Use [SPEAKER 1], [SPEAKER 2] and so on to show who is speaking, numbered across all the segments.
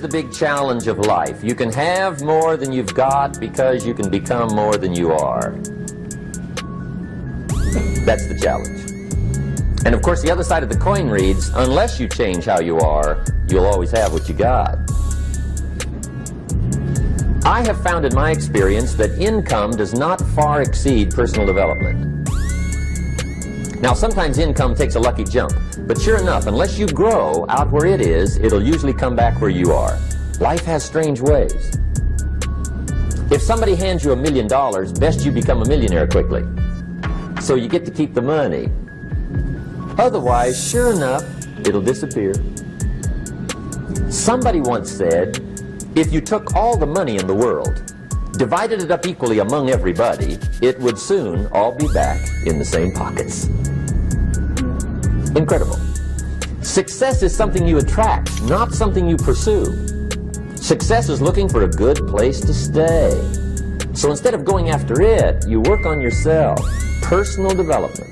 [SPEAKER 1] Here's the big challenge of life. You can have more than you've got because you can become more than you are. That's the challenge. And of course the other side of the coin reads, unless you change how you are, you'll always have what you got. I have found in my experience that income does not far exceed personal development. Now sometimes income takes a lucky jump, but sure enough, unless you grow out where it is, it'll usually come back where you are. Life has strange ways. If somebody hands you $1 million, best you become a millionaire quickly, so you get to keep the money. Otherwise, sure enough, it'll disappear. Somebody once said, if you took all the money in the world, divided it up equally among everybody, it would soon all be back in the same pockets. Incredible. Success is something you attract, not something you pursue. Success is looking for a good place to stay. So instead of going after it, you work on yourself. Personal development.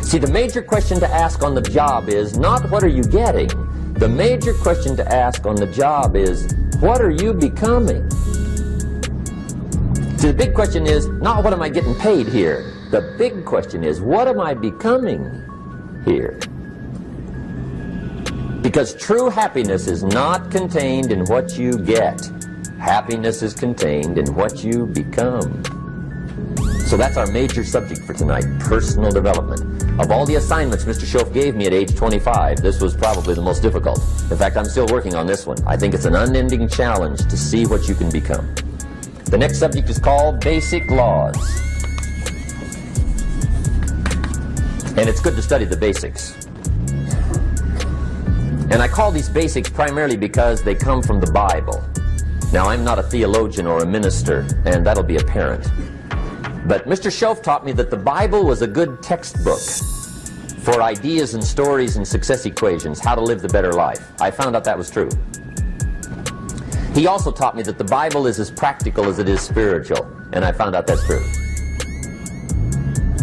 [SPEAKER 1] See, the major question to ask on the job is not what are you getting? The major question to ask on the job is what are you becoming? See, the big question is not what am I getting paid here? The big question is what am I becoming here? Because true happiness is not contained in what you get. Happiness is contained in what you become. So that's our major subject for tonight, personal development. Of all the assignments Mr. Schoaf gave me at age 25, this was probably the most difficult. In fact, I'm still working on this one. I think it's an unending challenge to see what you can become. The next subject is called Basic Laws. And it's good to study the basics. And I call these basics primarily because they come from the Bible. Now, I'm not a theologian or a minister, and that'll be apparent. But Mr. Schoaf taught me that the Bible was a good textbook for ideas and stories and success equations, how to live the better life. I found out that was true. He also taught me that the Bible is as practical as it is spiritual, and I found out that's true.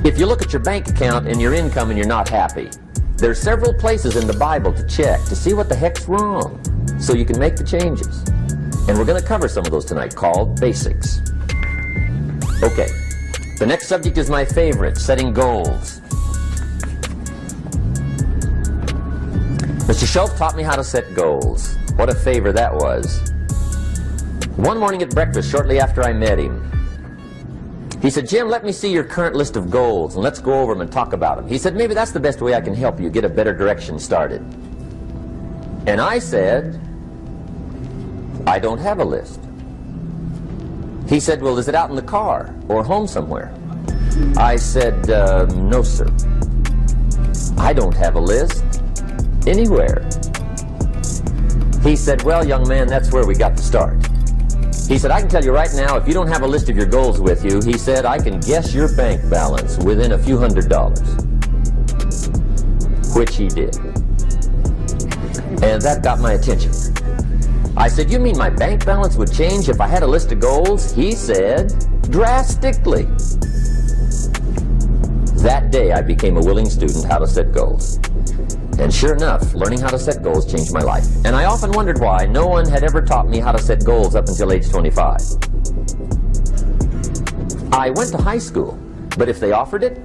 [SPEAKER 1] If you look at your bank account and your income and you're not happy, there are several places in the Bible to check to see what the heck's wrong, so you can make the changes. And we're going to cover some of those tonight, called basics. Okay. The next subject is my favorite, setting goals. Mr. Schoaf taught me how to set goals. What a favor that was. One morning at breakfast, shortly after I met him, he said, Jim, let me see your current list of goals, and let's go over them and talk about them. He said, maybe that's the best way I can help you get a better direction started. And I said, I don't have a list. He said, well, is it out in the car or home somewhere? I said, no, sir. I don't have a list anywhere. He said, well, young man, that's where we got to start. He said, I can tell you right now, if you don't have a list of your goals with you, he said, I can guess your bank balance within a few $100s. Which he did. And that got my attention. I said, you mean my bank balance would change if I had a list of goals? He said, drastically. That day I became a willing student how to set goals. And sure enough, learning how to set goals changed my life. And I often wondered why no one had ever taught me how to set goals up until age 25. I went to high school, but if they offered it,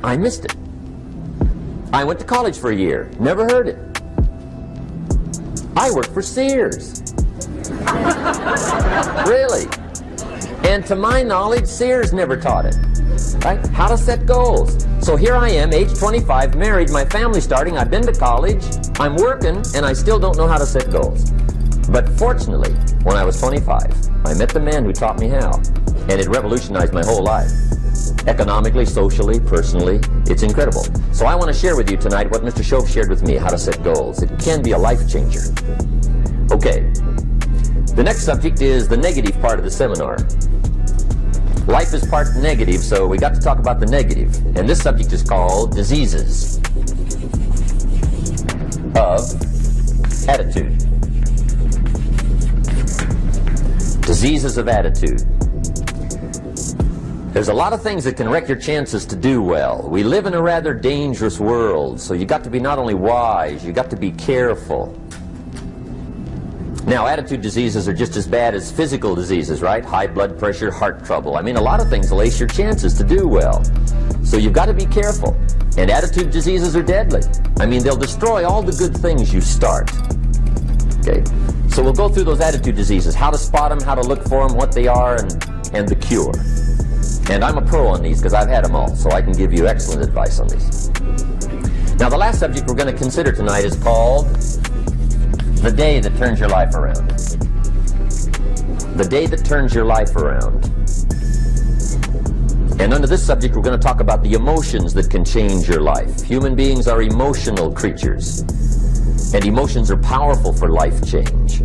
[SPEAKER 1] I missed it. I went to college for a year, never heard it. I worked for Sears. Really? And to my knowledge, Sears never taught it. Right? How to set goals. So here I am, age 25, married, my family's starting, I've been to college, I'm working, and I still don't know how to set goals. But fortunately, when I was 25, I met the man who taught me how, and it revolutionized my whole life. Economically, socially, personally, it's incredible. So I want to share with you tonight what Mr. Schoaf shared with me, how to set goals. It can be a life changer. Okay, the next subject is the negative part of the seminar. Life is part negative, so we got to talk about the negative. And this subject is called diseases of attitude. Diseases of attitude. There's a lot of things that can wreck your chances to do well. We live in a rather dangerous world, so you got to be not only wise, you got to be careful. Now, attitude diseases are just as bad as physical diseases, right? High blood pressure, heart trouble. I mean, a lot of things will ace your chances to do well. So you've got to be careful. And attitude diseases are deadly. I mean, they'll destroy all the good things you start. Okay? So we'll go through those attitude diseases, how to spot them, how to look for them, what they are, and the cure. And I'm a pro on these because I've had them all, so I can give you excellent advice on these. Now, the last subject we're going to consider tonight is called the day that turns your life around. The day that turns your life around. And under this subject, we're going to talk about the emotions that can change your life. Human beings are emotional creatures, and emotions are powerful for life change.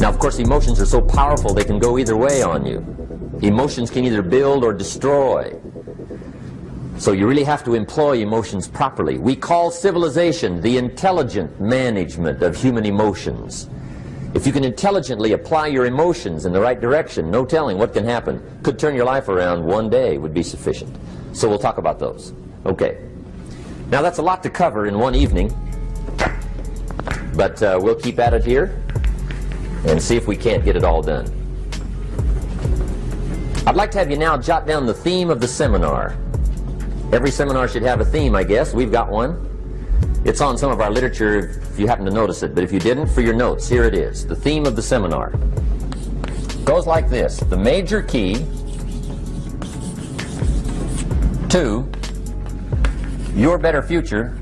[SPEAKER 1] Now, of course, emotions are so powerful they can go either way on you. Emotions can either build or destroy. So you really have to employ emotions properly. We call civilization the intelligent management of human emotions. If you can intelligently apply your emotions in the right direction, no telling what can happen. Could turn your life around one day would be sufficient. So we'll talk about those. Okay. Now that's a lot to cover in one evening, but we'll keep at it here and see if we can't get it all done. I'd like to have you now jot down the theme of the seminar. Every seminar should have a theme, I guess. We've got one. It's on some of our literature if you happen to notice it, but if you didn't, for your notes, here it is. The theme of the seminar goes like this: the major key to your better future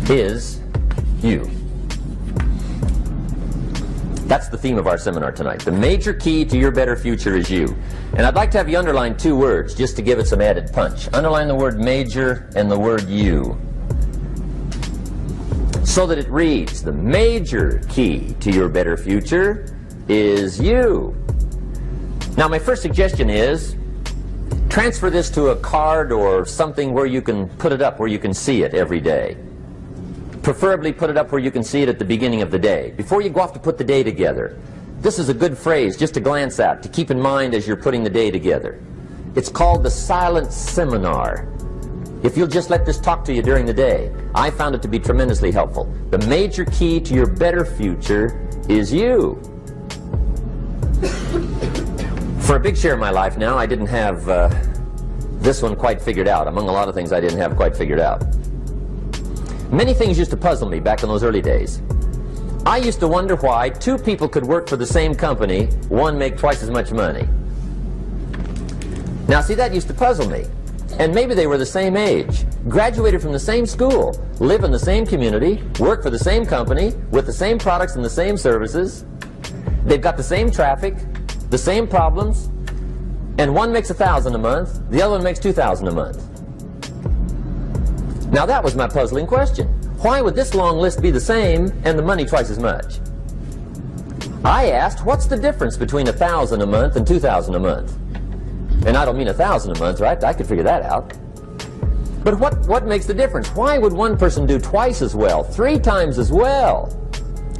[SPEAKER 1] is you. That's the theme of our seminar tonight. The major key to your better future is you. And I'd like to have you underline two words just to give it some added punch. Underline the word major and the word you, so that it reads, the major key to your better future is you. Now, my first suggestion is transfer this to a card or something where you can put it up, where you can see it every day. Preferably put it up where you can see it at the beginning of the day, before you go off to put the day together. This is a good phrase just to glance at, to keep in mind as you're putting the day together. It's called the silent seminar. If you'll just let this talk to you during the day, I found it to be tremendously helpful. The major key to your better future is you. For a big share of my life now, I didn't have this one quite figured out. Among a lot of things I didn't have quite figured out. Many things used to puzzle me back in those early days. I used to wonder why two people could work for the same company, one make twice as much money. Now, see, that used to puzzle me. And maybe they were the same age, graduated from the same school, live in the same community, work for the same company, with the same products and the same services. They've got the same traffic, the same problems, and one makes $1,000 a month, the other one makes $2,000 a month. Now that was my puzzling question. Why would this long list be the same and the money twice as much? I asked, what's the difference between $1,000 a month and $2,000 a month? And I don't mean $1,000 a month, right? I could figure that out. But what makes the difference? Why would one person do twice as well, 3 times as well?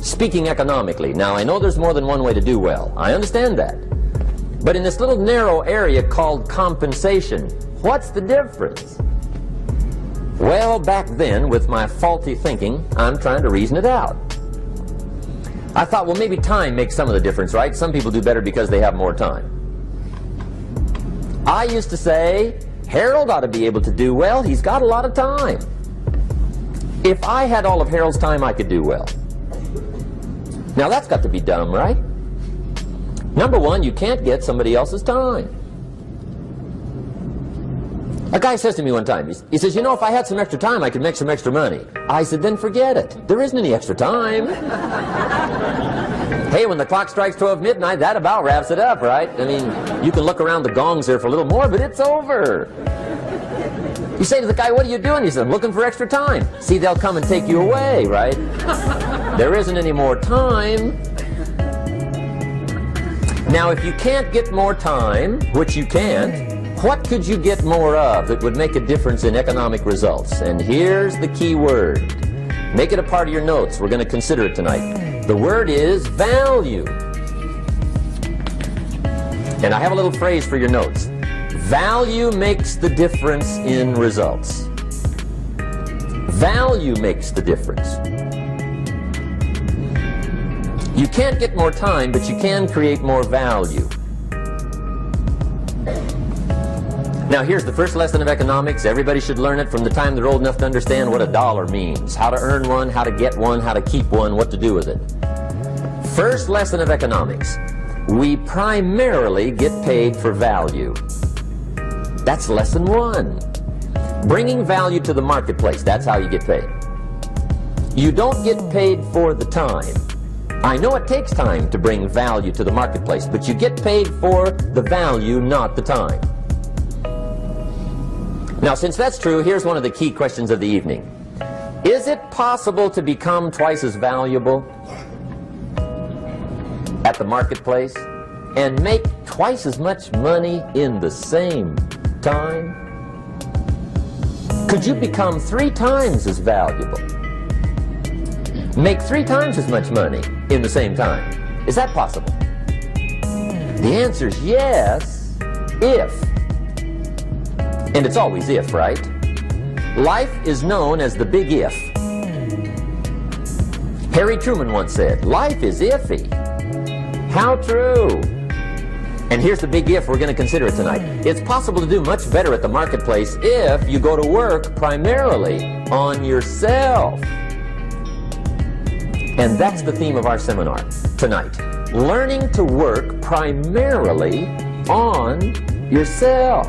[SPEAKER 1] Speaking economically. Now, I know there's more than one way to do well. I understand that. But in this little narrow area called compensation, what's the difference? Well, back then, with my faulty thinking, I'm trying to reason it out. I thought, well, maybe time makes some of the difference, right? Some people do better because they have more time. I used to say, Harold ought to be able to do well. He's got a lot of time. If I had all of Harold's time, I could do well. Now, that's got to be dumb, right? Number one, you can't get somebody else's time. A guy says to me one time, he says, you know, if I had some extra time, I could make some extra money. I said, then forget it. There isn't any extra time. Hey, when the clock strikes 12 midnight, that about wraps it up, right? I mean, you can look around the gongs there for a little more, but it's over. You say to the guy, what are you doing? He says, I'm looking for extra time. See, they'll come and take you away, right? There isn't any more time. Now, if you can't get more time, which you can't, what could you get more of that would make a difference in economic results? And here's the key word. Make it a part of your notes. We're going to consider it tonight. The word is value. And I have a little phrase for your notes. Value makes the difference in results. Value makes the difference. You can't get more time, but you can create more value. Now here's the first lesson of economics. Everybody should learn it from the time they're old enough to understand what a dollar means, how to earn one, how to get one, how to keep one, what to do with it. First lesson of economics. We primarily get paid for value. That's lesson one. Bringing value to the marketplace, that's how you get paid. You don't get paid for the time. I know it takes time to bring value to the marketplace, but you get paid for the value, not the time. Now, since that's true, here's one of the key questions of the evening. Is it possible to become twice as valuable at the marketplace and make twice as much money in the same time? Could you become 3 times as valuable? Make 3 times as much money in the same time? Is that possible? The answer is yes, if. And it's always if, right? Life is known as the big if. Harry Truman once said, life is iffy. How true. And here's the big if we're going to consider it tonight. It's possible to do much better at the marketplace if you go to work primarily on yourself. And that's the theme of our seminar tonight. Learning to work primarily on yourself.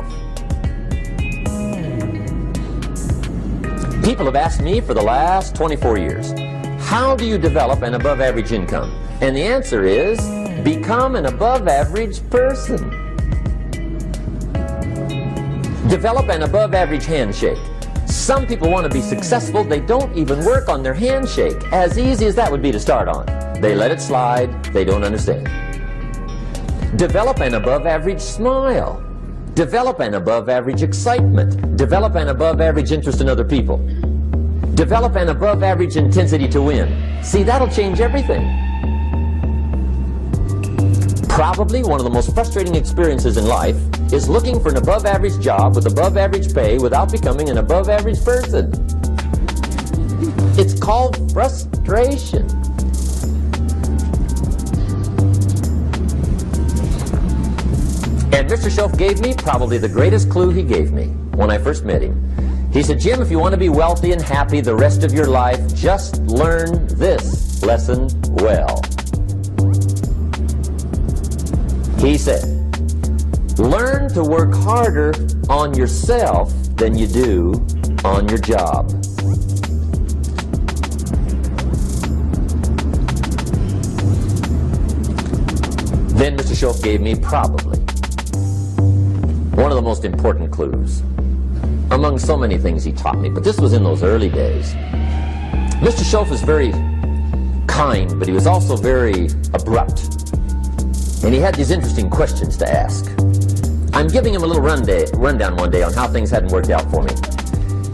[SPEAKER 1] People have asked me for the last 24 years, how do you develop an above average income? And the answer is, become an above average person. Develop an above average handshake. Some people want to be successful, they don't even work on their handshake. As easy as that would be to start on. They let it slide, they don't understand. Develop an above average smile. Develop an above average excitement. Develop an above average interest in other people. Develop an above average intensity to win. See, that'll change everything. Probably one of the most frustrating experiences in life is looking for an above average job with above average pay without becoming an above average person. It's called frustration. And Mr. Schoaf gave me probably the greatest clue he gave me when I first met him. He said, Jim, if you want to be wealthy and happy the rest of your life, just learn this lesson well. He said, learn to work harder on yourself than you do on your job. Then Mr. Schoaf gave me probably one of the most important clues among so many things he taught me, but this was in those early days. Mr. Schoaf was very kind, but he was also very abrupt. And he had these interesting questions to ask. I'm giving him a little rundown one day on how things hadn't worked out for me.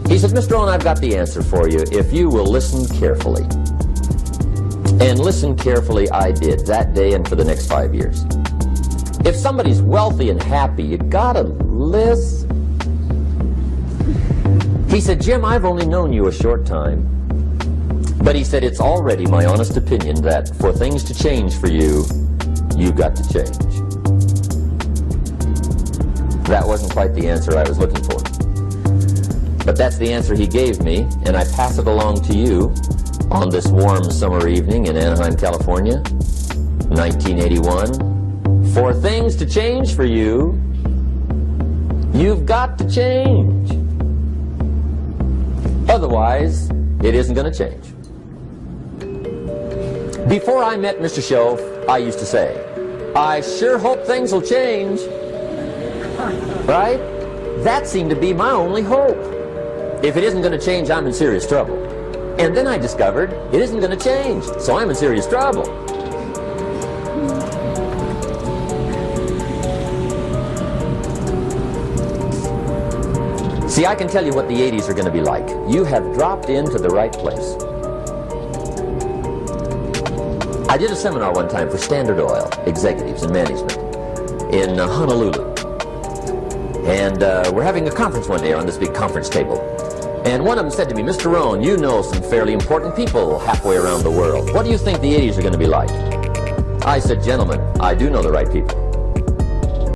[SPEAKER 1] He said, Mr. Rohn, I've got the answer for you if you will listen carefully. And listen carefully I did that day and for the next 5 years. If somebody's wealthy and happy, you gotta listen. He said, Jim, I've only known you a short time. But he said, it's already my honest opinion that for things to change for you, you've got to change. That wasn't quite the answer I was looking for. But that's the answer he gave me, and I pass it along to you on this warm summer evening in Anaheim, California, 1981. For things to change for you, you've got to change. Otherwise, it isn't going to change. Before I met Mr. Schoaf, I used to say, I sure hope things will change. Right? That seemed to be my only hope. If it isn't going to change, I'm in serious trouble. And then I discovered it isn't going to change, so I'm in serious trouble. See, I can tell you what the 80s are going to be like. You have dropped into the right place. I did a seminar one time for Standard Oil executives and management in Honolulu. And we're having a conference one day on this big conference table. And one of them said to me, Mr. Rohn, you know some fairly important people halfway around the world. What do you think the 80s are going to be like? I said, gentlemen, I do know the right people.